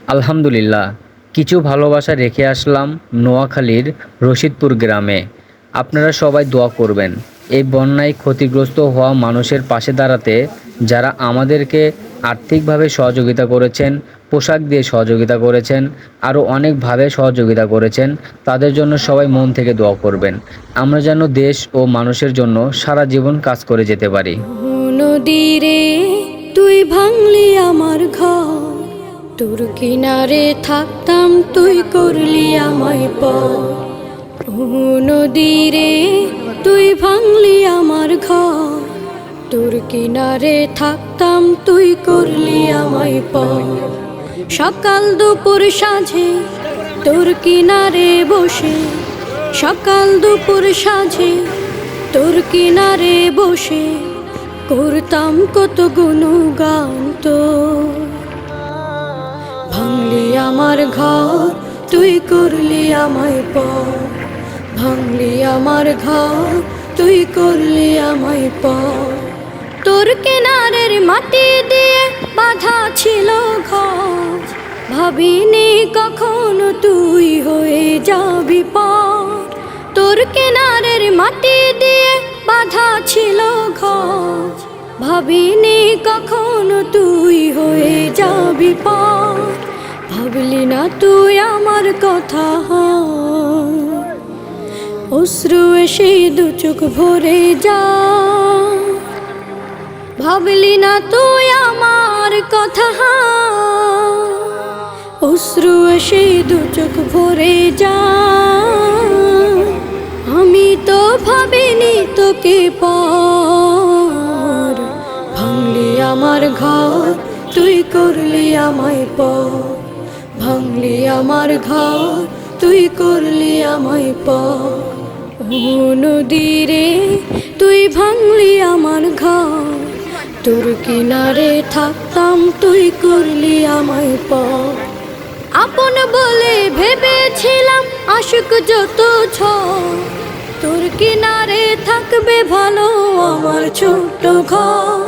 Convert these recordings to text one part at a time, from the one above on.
আলহামদুলিল্লাহ, কিছু ভালোবাসা রেখে আসলাম নোয়াখালীর রশিদপুর গ্রামে। আপনারা সবাই দোয়া করবেন এই বন্যায় ক্ষতিগ্রস্ত হওয়া মানুষের পাশে দাঁড়াতে। যারা আমাদেরকে আর্থিকভাবে সহযোগিতা করেছেন, পোশাক দিয়ে সহযোগিতা করেছেন, আরও অনেকভাবে সহযোগিতা করেছেন, তাদের জন্য সবাই মন থেকে দোয়া করবেন। আমরা যেন দেশ ও মানুষের জন্য সারা জীবন কাজ করে যেতে পারি। নদীরে তুই ভাঙলি আমার ঘর, তোর কিনারে থাকতাম তুই করলি আমায় পর। নদীরে তুই ভাঙলি আমার ঘর, তোর কিনারে থাকতাম তুই করলি আমায় পর। সকাল দুপুর সাঁঝে তোর কিনারে বসে, সকাল দুপুর সাঁঝে তোর কিনারে বসে করতাম কত গুণগান তোর। ভাঙলি আমার ঘর তুই করলি আমায় পর, ভাঙলি আমার ঘর তুই করলি আমায় পর। তোর কিনারের মাটি দিয়ে বাঁধা ছিল ঘর, ভাবিনি কখনো তুই হয়ে যাবি পার। তোর কিনারের মাটি দিয়ে বাঁধা ছিল ঘর, ভাবিনি কখনো তুই হয়ে যাবি পার। ভাবলি না তুই আমার কথা, অশ্রু এসে দু চোখ ভরে যা। ভাবলি না তুই আমার কথা, অশ্রু এসে দু চোখ ভরে যা। আমি তো ভাবিনি তোকে পর, ভাঙলি আমার ঘর তুই করলি আমায় পর, ভাঙলি আমার ঘর তুই করলি আমায় পর। নদীরে তুই ভাঙলি আমার ঘর, তোর কিনারে থাকতাম তুই করলি আমায় পর। আপন বলে ভেবেছিলাম আশুক যত ঝড়, তোর কিনারে থাকবে ভালো আমার ছোট্ট ঘর।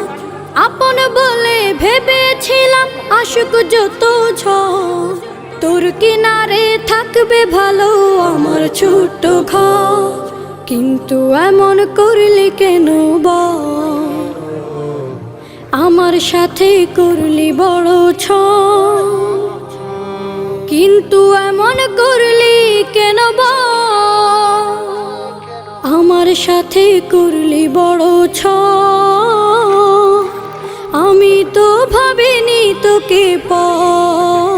আপন বলে ভেবেছিলাম আশুক যত ঝড়, তোর কিনারে থাকবে ভালো আমার ছোট্ট ঘর। কিন্তু এমন করলি কেন বল, আমার সাথে করলি বড় ছল। কিন্তু এমন করলি কেন বল, আমার সাথে করলি বড় ছল। আমি তো ভাবিনি তোকে পর,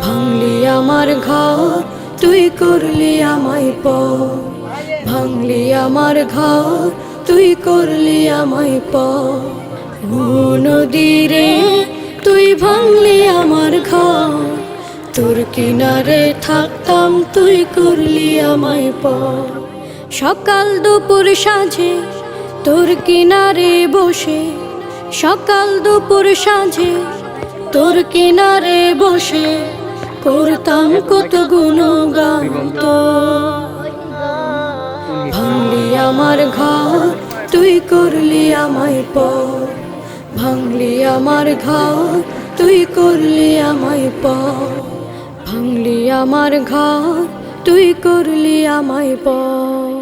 ভাঙলি আমার ঘর তুই করলি আমায় পর, ভাঙলি আমার ঘর তুই করলি আমায় পর। নদীরে তুই ভাঙলি আমার ঘর, তোর কিনারে থাকতাম তুই করলি আমায় পর। সকাল দুপুর সাঁঝে তোর কিনারে বসে, সকাল দুপুর সাঁঝে তোর কিনারে বসে করতাম কত গুণগান তোর। ভাঙলি আমার ঘর তুই করলি আমায় পর, ভাঙলি আমার ঘর তুই করলি আমায় পর, ভাঙলি আমার ঘর তুই করলি আমায় পর।